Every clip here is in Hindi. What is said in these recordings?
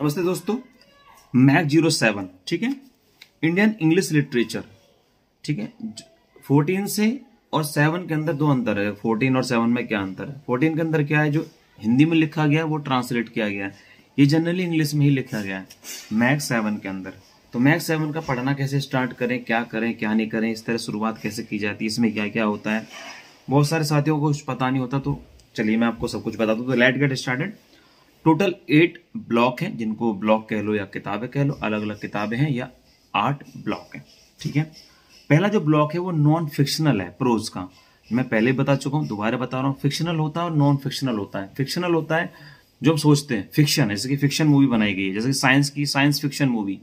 नमस्ते दोस्तों, मैक 07 ठीक है, इंडियन इंग्लिश लिटरेचर ठीक है। 14 से और 7 के अंदर दो अंतर है। 14 और 7 में क्या अंतर है? 14 के अंदर क्या है, जो हिंदी में लिखा गया है वो ट्रांसलेट किया गया है, ये जनरली इंग्लिश में ही लिखा गया है। मैक 7 के अंदर तो मैक 7 का पढ़ना कैसे स्टार्ट करें, क्या करें क्या नहीं करें, इस तरह शुरुआत कैसे की जाती है, इसमें क्या क्या होता है, बहुत सारे साथियों को कुछ पता नहीं होता। तो चलिए मैं आपको सब कुछ बता दूं। तो let get started. Total 8 block हैं, जिनको ब्लॉक कह लो या किताबें कह लो, अलग अलग किताबें हैं या 8 ब्लॉक हैं ठीक है। पहला जो ब्लॉक है वो नॉन फिक्शनल है, प्रोज का। मैं पहले ही बता चुका हूं, दोबारा बता रहा हूं। फिक्शनल होता है और नॉन फिक्शनल होता है। फिक्शनल होता है जो हम सोचते हैं, फिक्शन है, जैसे कि फिक्शन मूवी बनाई गई है, जैसे कि साइंस की साइंस फिक्शन मूवी,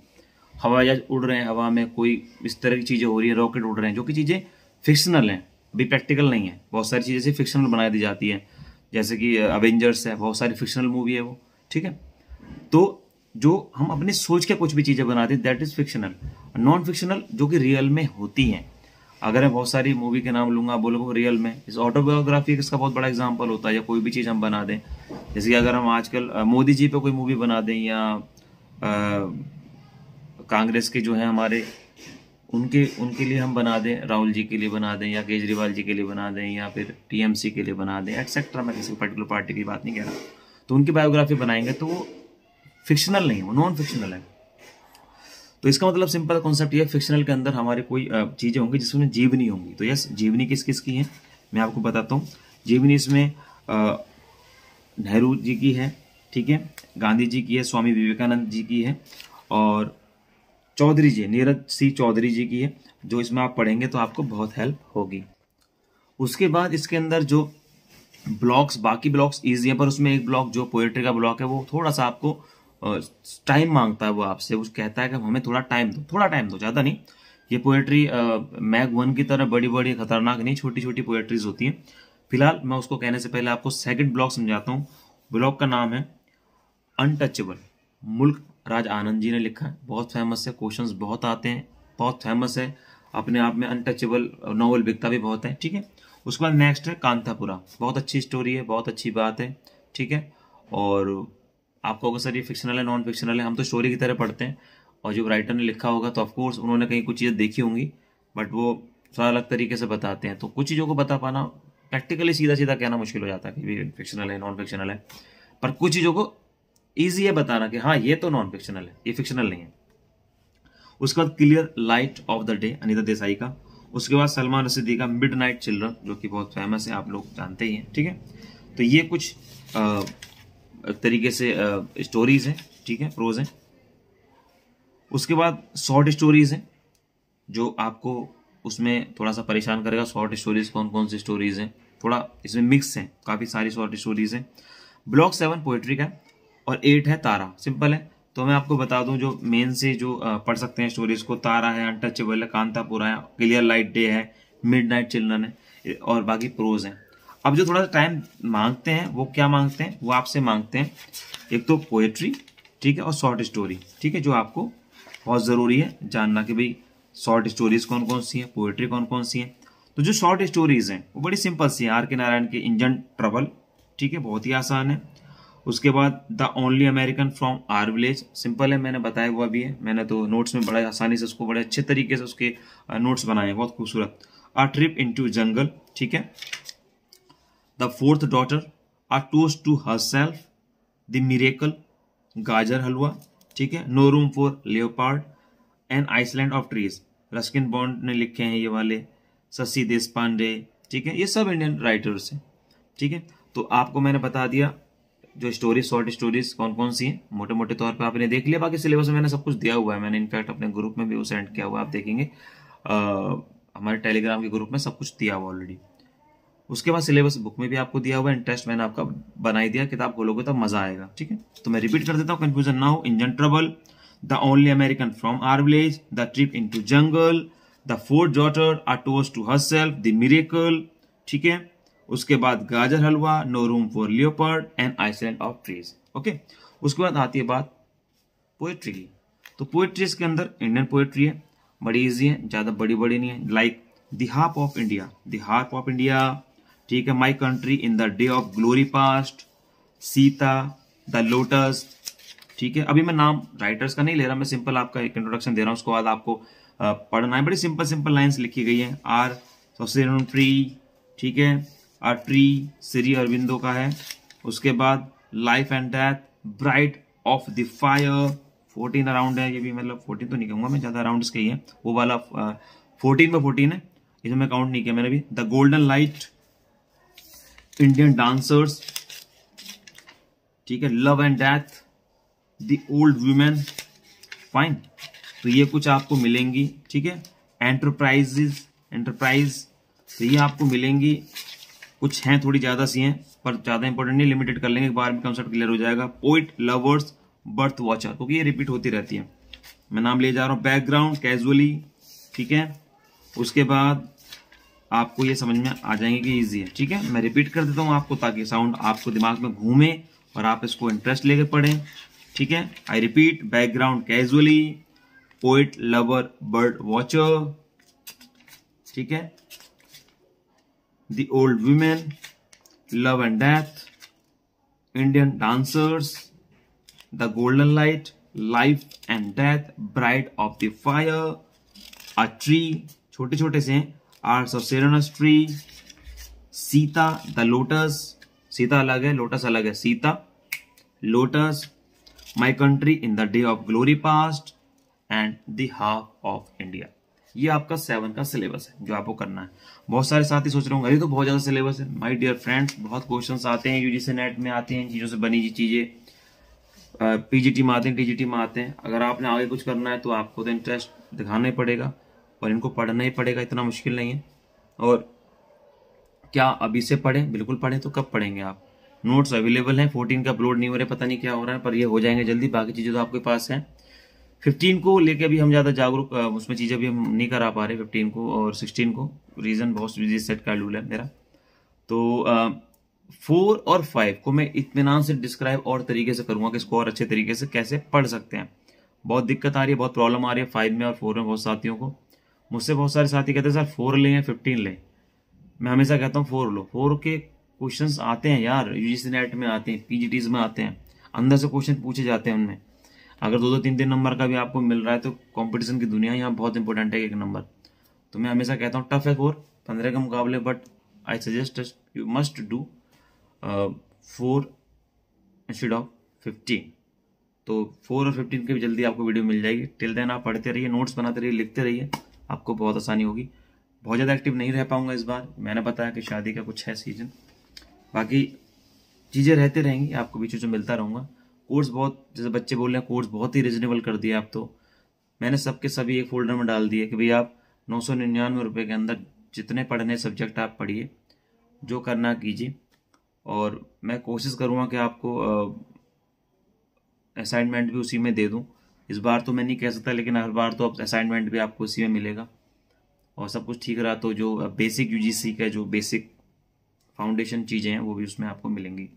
हवाई जहाज उड़ रहे हैं हवा में, कोई इस तरह की चीजें हो रही है, रॉकेट उड़ रहे हैं, जो कि चीजें फिक्शनल हैं, भी प्रैक्टिकल नहीं है। बहुत सारी चीजें फिक्शनल बना दी जाती है, जैसे कि अवेंजर्स है, बहुत सारी फिक्शनल मूवी है वो ठीक है। तो जो हम अपने सोच के कुछ भी चीजें बनाते हैं that is fictional. Non fictional जो कि रियल में होती हैं। अगर मैं बहुत सारी मूवी के नाम लूंगा, बोलूंगा रियल में, इस ऑटोबायोग्राफी इसका बहुत बड़ा एग्जांपल होता है, या कोई भी चीज हम बना दें, जैसे कि अगर हम आजकल मोदी जी पे कोई मूवी बना दें, या कांग्रेस के जो है हमारे, उनके लिए हम बना दें, राहुल जी के लिए बना दें, या केजरीवाल जी के लिए बना दें, या फिर टीएमसी के लिए बना दें, एक्सेट्रा। मैं किसी पर्टिकुलर पार्टी की बात नहीं कह रहा, तो उनकी बायोग्राफी बनाएंगे तो वो फिक्शनल नहीं है, वो नॉन फिक्शनल है। तो इसका मतलब सिंपल कॉन्सेप्ट ये है, फिक्शनल के अंदर हमारी कोई चीजें होंगी जिसमें जीवनी होंगी। तो यस, जीवनी किस किस की है मैं आपको बताता हूँ। जीवनी इसमें नेहरू जी की है ठीक है, गांधी जी की है, स्वामी विवेकानंद जी की है, और चौधरी जी, नीरज सी चौधरी जी की है, जो इसमें आप पढ़ेंगे तो आपको बहुत हेल्प होगी। उसके बाद इसके अंदर जो ब्लॉक्स, बाकी ब्लॉक्स इजी है, पर उसमें एक ब्लॉक जो पोएट्री का ब्लॉक है वो थोड़ा सा आपको टाइम मांगता है। वो आपसे वो कहता है कि हमें थोड़ा टाइम दो, थोड़ा टाइम दो, ज्यादा नहीं। ये पोएट्री मैग 1 की तरह बड़ी बड़ी खतरनाक नहीं, छोटी छोटी पोएट्रीज होती हैं। फिलहाल मैं उसको कहने से पहले आपको सेकंड ब्लॉक समझाता हूँ। ब्लॉक का नाम है अनटचेबल। मुल्क राज आनंद जी ने लिखा है, बहुत फेमस है, क्वेश्चंस बहुत आते हैं, बहुत फेमस है अपने आप में। अनटचेबल नॉवल बिकता भी बहुत है ठीक है। उसके बाद नेक्स्ट है कांतापुरा, बहुत अच्छी स्टोरी है, बहुत अच्छी बात है ठीक है। और आपको होगा सर ये फिक्शनल है नॉन फिक्शनल है, हम तो स्टोरी की तरह पढ़ते हैं, और जो राइटर ने लिखा होगा तो ऑफकोर्स उन्होंने कहीं कुछ चीज़ें देखी होंगी, बट वो थोड़ा अलग तरीके से बताते हैं। तो कुछ चीज़ों को बता पाना प्रैक्टिकली सीधा सीधा कहना मुश्किल हो जाता है कि ये फिक्शनल है नॉन फिक्शनल है, पर कुछ चीज़ों को ईजी है बताना कि हाँ ये तो नॉन फिक्शनल है, ये फिक्शनल नहीं है। उसके बाद clear light of the day, Anita Desai का। उसके बाद सलमान रशीदी का मिडनाइट चिल्ड्रन, जो कि बहुत फेमस है, आप लोग जानते ही हैं ठीक है। तो ये कुछ तरीके से स्टोरीज हैं ठीक है, प्रोज हैं। उसके बाद शॉर्ट स्टोरीज हैं, जो आपको उसमें थोड़ा सा परेशान करेगा। शॉर्ट स्टोरीज कौन कौन सी स्टोरीज हैं, थोड़ा इसमें मिक्स है, काफी सारी शॉर्ट स्टोरीज हैं। ब्लॉक 7 पोएट्री का, और 8 है तारा। सिंपल है, तो मैं आपको बता दूं जो मेन से जो पढ़ सकते हैं स्टोरीज को, तारा है, अनटचेबल है, कांतापुरा है, क्लियर लाइट डे है, मिडनाइट चिल्ड्रन है, और बाकी प्रोज है। अब जो थोड़ा सा टाइम मांगते हैं वो क्या मांगते हैं, वो आपसे मांगते हैं एक तो पोएट्री ठीक है, और शॉर्ट स्टोरी ठीक है, जो आपको बहुत जरूरी है जानना कि भाई शॉर्ट स्टोरीज कौन कौन सी है, पोएट्री कौन कौन सी है। तो जो शॉर्ट स्टोरीज हैं वो बड़ी सिंपल सी है। आर के नारायण के इंजन ट्रबल ठीक है, बहुत ही आसान है। उसके बाद the only American from our village, simple है, मैंने बताया हुआ भी है, मैंने तो नोट्स में बड़ा आसानी से उसको, बड़े अच्छे तरीके से उसके नोट्स बनाए हैं, बहुत खूबसूरत। अ ट्रिप इनटू जंगल ठीक है। The fourth daughter, a toast to herself, the miracle, गाजर हलवा ठीक है, no room for leopard, an island of trees, Ruskin Bond ने लिखे हैं ये वाले, शशि देशपांडे ठीक है, ये सब इंडियन राइटर्स हैं ठीक है। तो आपको मैंने बता दिया जो स्टोरी, शॉर्ट स्टोरीज कौन कौन सी हैं, मोटे मोटे तौर पे आपने देख लिया। बाकी सिलेबस में मैंने सब कुछ दिया हुआ है, मैंने इनफैक्ट अपने ग्रुप में भी वो सेंड किया हुआ है, आप देखेंगे हमारे टेलीग्राम के ग्रुप में सब कुछ दिया हुआ ऑलरेडी। उसके बाद सिलेबस बुक में भी आपको दिया हुआ है, इंटरेस्ट मैंने आपका बना ही दिया, किताब खोलोगे तब मजा आएगा ठीक है। तो मैं रिपीट कर देता हूँ, कंफ्यूजन ना हो। Engine trouble, the only American from our village, the trip into jungle, the fourth daughter, a toast to herself, the miracle ठीक है। उसके बाद gajar halwa, no room for leopard, and island of trees okay. उसके बाद आती है बात पोएट्री की। तो पोएट्रीज के अंदर इंडियन पोएट्री है, बड़ी इजी है, ज्यादा बड़ी बड़ी नहीं है। Like the harp of India, the harp of India ठीक है, माई country in the day of glory past, Sita, the lotus ठीक है, अभी मैं नाम राइटर्स का नहीं ले रहा, मैं सिंपल आपका एक इंट्रोडक्शन दे रहा हूँ, उसके बाद आपको पढ़ना है। बड़ी सिंपल सिंपल लाइंस लिखी गई है। आर सस्टेन ट्री, ठीक है, आर ट्री श्री अरविंदो का है। उसके बाद life and death, bright of the fire, 14 around है, ये भी मतलब 14 तो नहीं कहूंगा मैं, ज्यादा अराउंड इसके ही है, वो वाला 14 में 14 है, इसमें मैं काउंट नहीं किया मैंने भी। The golden light, Indian dancers, ठीक है, love and death, the old women, fine. तो ये कुछ आपको मिलेंगी, ठीक है। एंटरप्राइज, तो ये आपको मिलेंगी, कुछ हैं थोड़ी ज्यादा सी हैं पर ज्यादा इंपॉर्टेंट नहीं, लिमिटेड कर लेंगे, एक बार में कंसेप्ट क्लियर हो जाएगा। पोइट, लवर्स, बर्थ वॉचर, क्योंकि ये रिपीट होती रहती है, मैं नाम ले जा रहा हूं। बैकग्राउंड, कैजुअली, ठीक है। उसके बाद आपको ये समझ में आ जाएंगे कि इजी है, ठीक है। मैं रिपीट कर देता हूं आपको ताकि साउंड आपको दिमाग में घूमे और आप इसको इंटरेस्ट लेकर पढ़ें, ठीक है। I repeat, background casually, poet, lover, bird watcher, ठीक है, the old women, love and death, Indian dancers, the golden light, life and death, bride of the fire, a tree, छोटे छोटे से हैं, आर्ट्स ऑफ सेरेनस tree, Sita, the lotus, Sita अलग है, लोटस अलग है, Sita, lotus, my country in the day of glory past, and the half of India. ये आपका 7 का सिलेबस है जो आपको करना है। बहुत सारे साथी सोच रहे होंगे अरे तो बहुत ज्यादा सिलेबस है। माय डियर फ्रेंड्स, बहुत क्वेश्चंस आते हैं यूजीसी नेट में, आते हैं इन चीजों से बनी चीजें, पीजीटी में आते हैं, टीजीटी में आते हैं। अगर आपने आगे कुछ करना है तो आपको तो इंटरेस्ट दिखाना ही पड़ेगा और इनको पढ़ना ही पड़ेगा, इतना मुश्किल नहीं है। और क्या अभी से पढ़ें? बिल्कुल पढ़ें। तो कब पढ़ेंगे आप? नोट्स अवेलेबल हैं, 14 का अपलोड नहीं हो रहा है, पता नहीं क्या हो रहा है, पर ये हो जाएंगे जल्दी। बाकी चीजें तो आपके पास हैं। 15 को लेके अभी हम ज्यादा जागरूक उसमें चीजें अभी हम नहीं करा पा रहे, 15 को और 16 को, रीजन बहुत बिजी सेट का शेड्यूल है मेरा। तो 4 और 5 को मैं इत्मीनान से डिस्क्राइब और तरीके से करूंगा कि इसको और अच्छे तरीके से कैसे पढ़ सकते हैं। बहुत दिक्कत आ रही है, बहुत प्रॉब्लम आ रही है 5 में और 4 में बहुत साथियों को। मुझसे बहुत सारे साथी कहते हैं सर 4 लें या 15 लें। मैं हमेशा कहता हूँ 4 लो। 4 के क्वेश्चंस आते हैं यार, यूजीसी नेट में आते हैं, पीजीटीज में आते हैं, अंदर से क्वेश्चन पूछे जाते हैं उनमें। अगर 2-2, 3-3 नंबर का भी आपको मिल रहा है तो कंपटीशन की दुनिया यहाँ बहुत इंपॉर्टेंट है, 1 नंबर। तो मैं हमेशा कहता हूँ टफ है 4 15 के मुकाबले, but I suggest you must do 4 instead of 15। तो 4 और 15 की भी जल्दी आपको वीडियो मिल जाएगी। टिल देन आप पढ़ते रहिए, नोट्स बनाते रहिए, लिखते रहिए, आपको बहुत आसानी होगी। बहुत ज़्यादा एक्टिव नहीं रह पाऊंगा इस बार, मैंने बताया कि शादी का कुछ है सीजन, बाकी चीज़ें रहते रहेंगी, आपको बीच में मिलता रहूँगा। कोर्स बहुत, जैसे बच्चे बोल रहे हैं कोर्स बहुत ही रिजनेबल कर दिया आप, तो मैंने सबके सभी एक फोल्डर में डाल दिए कि भाई आप 999 रुपये के अंदर जितने पढ़ने सब्जेक्ट आप पढ़िए, जो करना कीजिए। और मैं कोशिश करूँगा कि आपको असाइनमेंट भी उसी में दे दूँ। इस बार तो मैं नहीं कह सकता, लेकिन हर बार तो असाइनमेंट भी आपको उसी में मिलेगा। और सब कुछ ठीक रहा तो जो बेसिक यूजीसी का जो बेसिक फाउंडेशन चीज़ें हैं वो भी उसमें आपको मिलेंगी।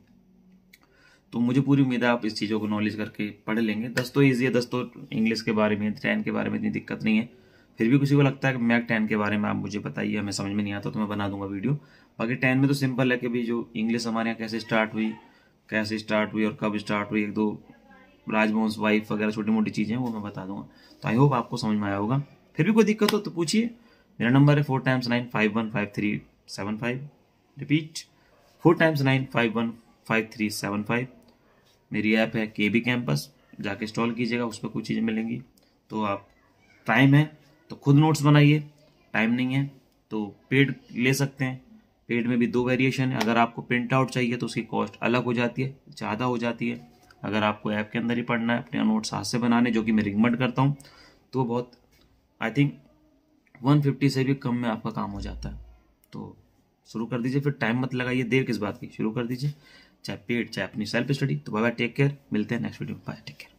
तो मुझे पूरी उम्मीद है आप इस चीज़ों को नॉलेज करके पढ़ लेंगे। 10 तो ईजी है, 10 तो इंग्लिश के बारे में, 10 के बारे में इतनी दिक्कत नहीं है। फिर भी किसी को लगता है कि मैक 10 के बारे में आप मुझे बताइए, हमें समझ में नहीं आता तो मैं बना दूंगा वीडियो। बाकी 10 में तो सिंपल है कि भाई जो इंग्लिश हमारे यहाँ कैसे स्टार्ट हुई और कब स्टार्ट हुई, 1-2 राजवंश, वाइफ वगैरह छोटी मोटी चीज़ें वो मैं बता दूंगा। तो आई होप आपको समझ में आया होगा। फिर भी कोई दिक्कत हो तो पूछिए। मेरा नंबर है 4 × 9 515375। रिपीट 4 × 9 515375। मेरी ऐप है KB कैंपस, जाके इंस्टॉल कीजिएगा, उस पर कुछ चीज़ें मिलेंगी। तो आप टाइम है तो खुद नोट्स बनाइए, टाइम नहीं है तो पेड ले सकते हैं। पेड में भी 2 वेरिएशन है। अगर आपको प्रिंट आउट चाहिए तो उसकी कॉस्ट अलग हो जाती है, ज़्यादा हो जाती है। अगर आपको ऐप के अंदर ही पढ़ना है, अपने नोट्स हाथ से बनाने, जो कि मैं रिकमेंड करता हूँ, तो बहुत आई थिंक 150 से भी कम में आपका काम हो जाता है। तो शुरू कर दीजिए, फिर टाइम मत लगाइए, देर किस बात की, शुरू कर दीजिए, चाहे पेड चाहे अपनी सेल्फ स्टडी। तो बाय बाय, टेक केयर, मिलते हैं next video, bye, take care.